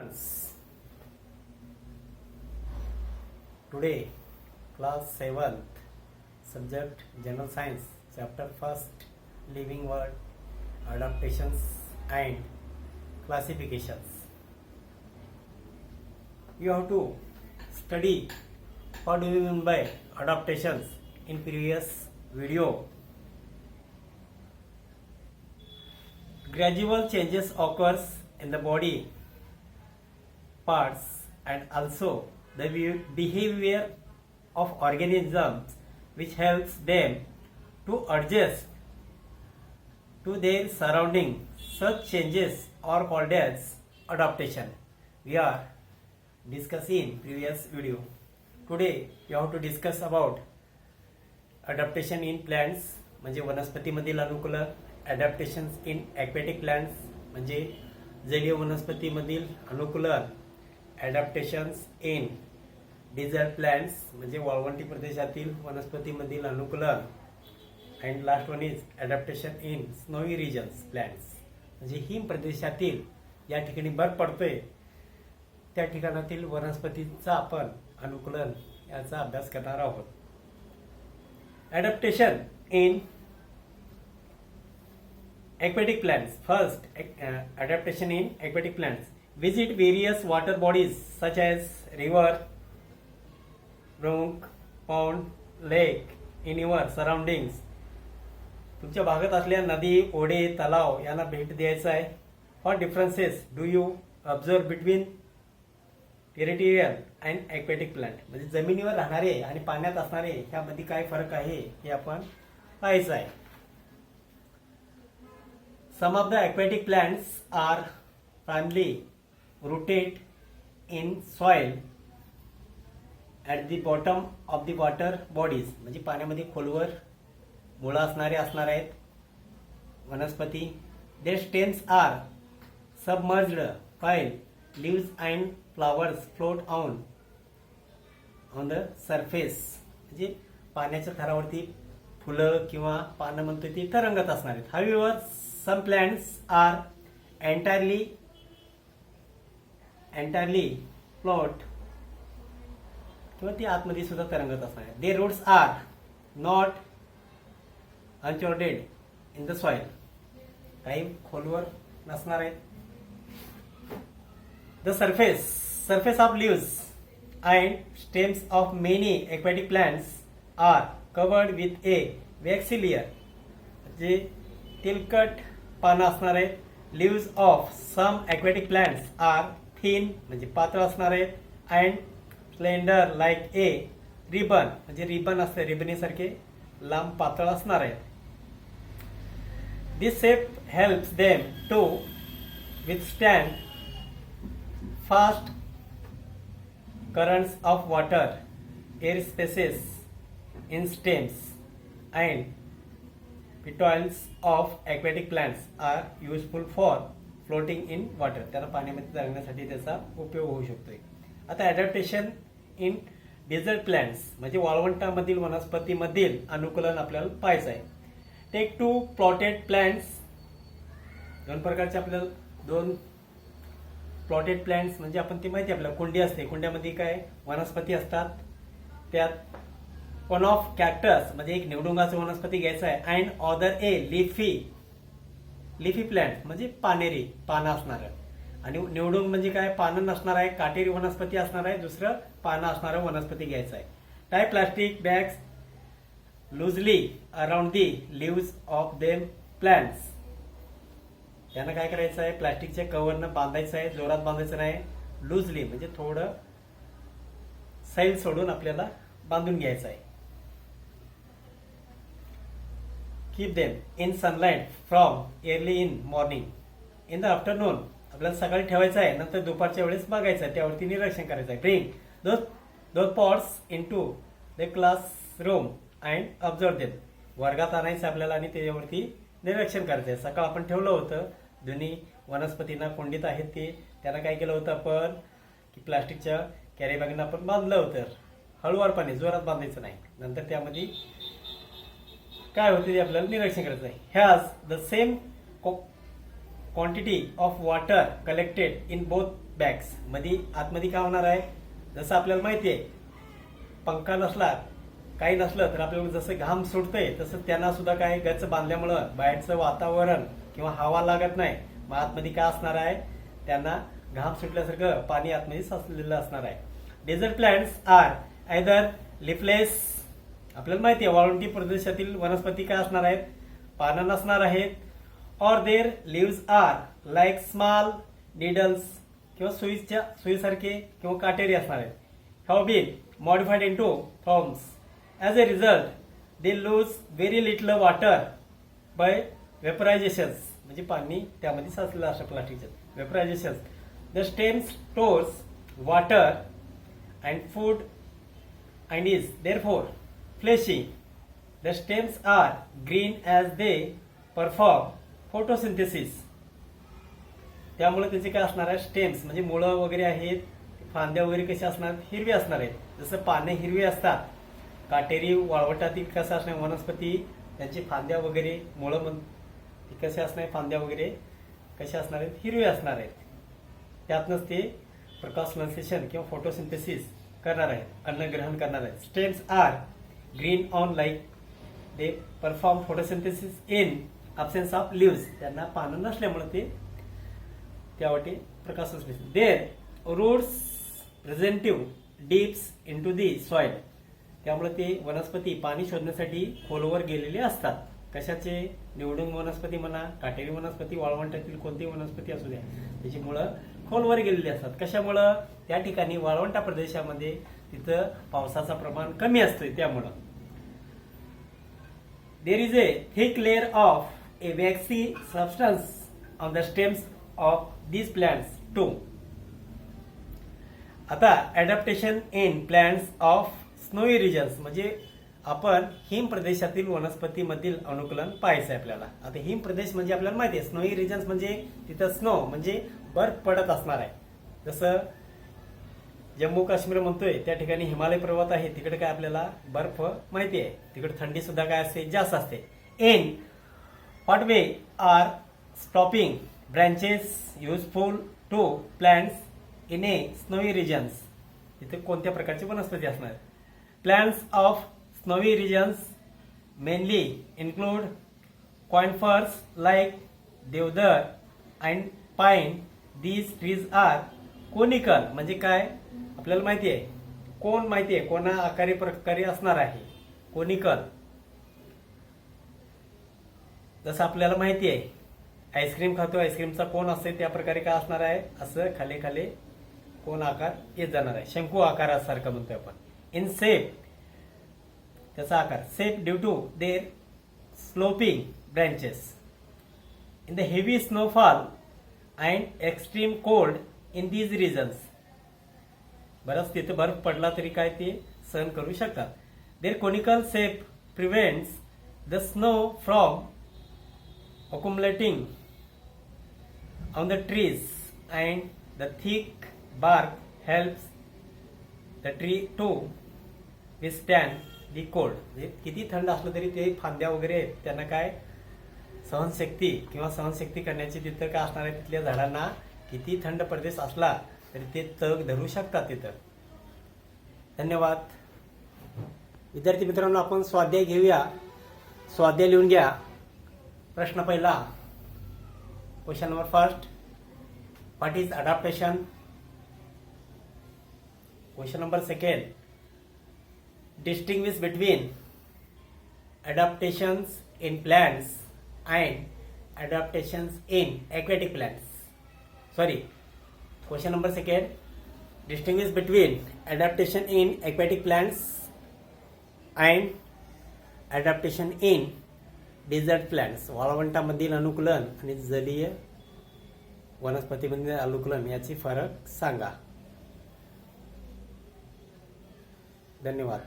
students, today class 7th subject General Science chapter 1st Living World, Adaptations and Classifications. You have to study what do we mean by adaptations in previous video. Gradual changes occurs in the body parts and also the behavior of organisms which helps them to adjust to their surrounding. Such changes are called as adaptation. We are discussing in previous video. Today we have to discuss about adaptation in plants म्हणजे वनस्पतीमधील अनुकूलन, adaptations in aquatic plants म्हणजे जलीय वनस्पतीमधील अनुकूलन, adaptations in desert plants म्हणजे वाळवंटी प्रदेशातील वनस्पतीमधील अनुकूलन, and last one is adaptation in snowy regions plants म्हणजे हिम प्रदेशातील या ठिकाणी बर्फ पडतोय त्या ठिकाणातील वनस्पतींचा आपण अनुकूलन याचा अभ्यास करणार आहोत. Adaptation in aquatic plants. First, adaptation in aquatic plants. Visit various water bodies such as river, brook, pond, lake in your surroundings. तुमच्या भागात असलेल्या नदी, ओढे, तलाव यांना भेट द्यायचा आहे. What differences do you observe between territorial and aquatic plant म्हणजे जमिनीवर राहणारे आणि पाण्यात असणारे ह्यामध्ये काय फरक आहे हे आपण पाहायचं आहे. Some of the aquatic plants are primarily rooted in soil at the bottom of the water bodies म्हणजे पाण्यामध्ये खोलवर मुळं असणार आहेत वनस्पती. Their stems are submerged while leaves and flowers float on the surface म्हणजे पाण्याच्या थरावरती फुलं किंवा पानं म्हणतो ती तरंगत असणार आहेत. However, some plants are entirely float किंवा ती आतमध्ये सुद्धा तरंगत असणार आहेत. Their roots are not uncharted in the soil काही खोलवर नसणार आहेत. The surface of leaves and stems of many aquatic plants are covered with a waxy layer जे तिलकट पानं असणार आहेत. Leaves of some aquatic plants are thin म्हणजे पातळ असणार आहेत and slender like a ribbon म्हणजे रिबन असते रिबनीसारखे लांब पातळ असणार आहेत. This shape helps them to withstand fast currents of water, air spaces in stems and petioles of aquatic plants are useful for floating in water. त्यांना पाण्यामध्ये तरंगण्यासाठी त्याचा उपयोग होऊ शकतोय. आता adaptation in desert plants म्हणजे वाळवंटामधील वनस्पतीमधील अनुकूलन आपल्याला पाहायचं आहे. Take two plotted plants. दोन प्रकारचे आपल्याला दोन प्लॉटेड प्लांट्स म्हणजे आपण ती माहिती आपल्याला कुंडी असते कुंड्यामध्ये काय वनस्पती असतात त्यात वन ऑफ कॅक्टस म्हणजे एक निवडुंगाचं वनस्पती घ्यायचं आहे and other A leafy plant म्हणजे पानेरी पानं असणार आणि निवडुंग म्हणजे काय पानं नसणार आहे काटेरी वनस्पती असणार आहे दुसरं पानं असणारं वनस्पती घ्यायचं आहे. Tie plastic bags loosely around the leaves of them plants यांना काय करायचं आहे प्लास्टिकच्या कव्हरनं बांधायचं आहे जोरात बांधायचं नाही लूजली म्हणजे थोडं सैल सोडून आपल्याला बांधून घ्यायचं आहे. Keep them in sunlight from early in morning in the afternoon आपल्याला सकाळी ठेवायचं आहे नंतर दुपारच्या वेळेस बघायचं आहे त्यावरती निरीक्षण करायचं आहे. Bring those pots into the classroom and observe them वर्गात आणायचं आपल्याला आणि त्याच्यावरती निरीक्षण करायचं आहे. सकाळ आपण ठेवलं होतं दोन्ही वनस्पतींना कुंडीत आहेत ते त्यांना काय केलं होतं आपण की प्लास्टिकच्या कॅरी बॅगनं आपण बांधलं होतं हळूवारपणे जोरात बांधायचं नाही नंतर त्यामध्ये काय होते ते आपल्याला निरीक्षण करायचं आहे. Has the same quantity of water collected in both bags मध्ये आतमध्ये काय होणार आहे, जसं आपल्याला माहिती आहे पंखा नसला काही नसलं तर आपल्याला जसं घाम सुटतंय तसं त्यांना सुद्धा काय गच्च बांधल्यामुळं बाहेरचं वातावरण किंवा हवा लागत नाही, मग आतमध्ये काय असणार आहे, त्यांना घाम सुटल्यासारखं पाणी आतमध्ये साचलेलं असणार आहे. Desert plants are either leafless, आपल्याला माहिती आहे वाळवंटी प्रदेशातील वनस्पती काय असणार आहेत, पानं नसणार आहेत, और their leaves are like small needles किंवा सुईसारखे किंवा काटेरी असणार आहेत. Have been modified into forms. As a result they lose very little water by vaporization, म्हणजे पाणी त्यामध्ये साचलेलं असतं प्लास्टिकच्या vaporization. The stem stores water and food and is therefore fleshy. The stems are green as they perform photosynthesis. त्यामुळे त्याचे काय असणार आहे, स्टेम्स म्हणजे मुळं वगैरे आहेत, फांद्या वगैरे कसे असणार, हिरवे असणार आहेत. जसं पाने हिरवे असतात, काटेरी वाळवटातील कसं असणार वनस्पती त्यांची फांद्या वगैरे मुळं कसे असणार, फांद्या वगैरे कसे असणार आहेत, हिरवे असणार आहेत. त्यातनंच ते प्रकाश संश्लेषण किंवा फोटोसिंथेसिस करणार आहे, अन्न ग्रहण करणार आहे. Stems are green on like they perform photosynthesis in absence of leaves, त्यांना पानं नसल्यामुळे ते त्यावाटे प्रकाश संश्लेषण. Their roots present if dips into the soil, त्यामुळे ते वनस्पती पाणी शोधण्यासाठी खोलवर गेलेले असतात. कशाचे, निवडून वनस्पती म्हणा, काटेरी वनस्पती, वाळवंटातील कोणतीही वनस्पती असू द्या, त्याची मुळं खोलवर गेलेली असतात. कशामुळं, त्या ठिकाणी वाळवंटा प्रदेशामध्ये तिथं पावसाचं प्रमाण कमी असतंय त्यामुळं. There is a thick layer of a waxy substance on the stems of these plants too. आता adaptation in plants of snowy regions, म्हणजे आपण हिम प्रदेशातील वनस्पतीमधील अनुकूलन पाहायचं आहे आपल्याला. आता हिम प्रदेश म्हणजे आपल्याला माहिती आहे, स्नोई रिजन्स म्हणजे तिथं स्नो म्हणजे बर्फ पडत असणार आहे. जसं जम्मू काश्मीर म्हणतोय त्या ठिकाणी हिमालय पर्वत आहे, तिकडे काय आपल्याला बर्फ माहिती आहे, तिकडे थंडी सुद्धा काय असते, जास्त असते. In what way are stopping branches useful to plants in a snowy regions, तिथे कोणत्या प्रकारची वनस्पती असणार. Plants of snowy regions mainly include conifers like deodar and pine. These trees are conical, म्हणजे काय आपल्याला माहिती आहे, कोण माहिती आहे, कोणा आकारी प्रकारे असणार आहे, कोनिकल. जसं आपल्याला माहिती आहे आईस्क्रीम खातो, आईस्क्रीमचा कोण असते त्या प्रकारे काय असणार आहे, असं खाली खाली कोण आकार येत जाणार आहे, शंकू आकारासारखं म्हणतोय आपण. इन शेप, त्याचा आकार, shape due to their sloping branches. In the heavy snowfall and extreme cold in these regions, बरंच तिथे बर्फ पडला तरी काय ते सहन करू शकतात. Their conical shape prevents the snow from accumulating on the trees and the thick bark helps the tree to withstand the cold. किती थंड असलं तरी ते फांद्या वगैरे त्यांना काय सहनशक्ती किंवा सहनशक्ती करण्याची तिथं काय असणार आहे, तिथल्या झाडांना किती थंड प्रदेश असला तरी ते तग धरू शकतात तिथं. धन्यवाद. विद्यार्थी मित्रांनो, आपण स्वाध्याय घेऊया. स्वाध्याय लिहून घ्या. प्रश्न पहिला, question number first, what is adaptation. Question number second, distinguish between adaptations in plants and adaptations in aquatic plants. Sorry, question number second, distinguish between adaptation in aquatic plants and adaptation in desert plants. वाळवंटामधील अनुकूलन आणि जलीय वनस्पतीमधील अनुकूलन याची फरक सांगा. धन्यवाद.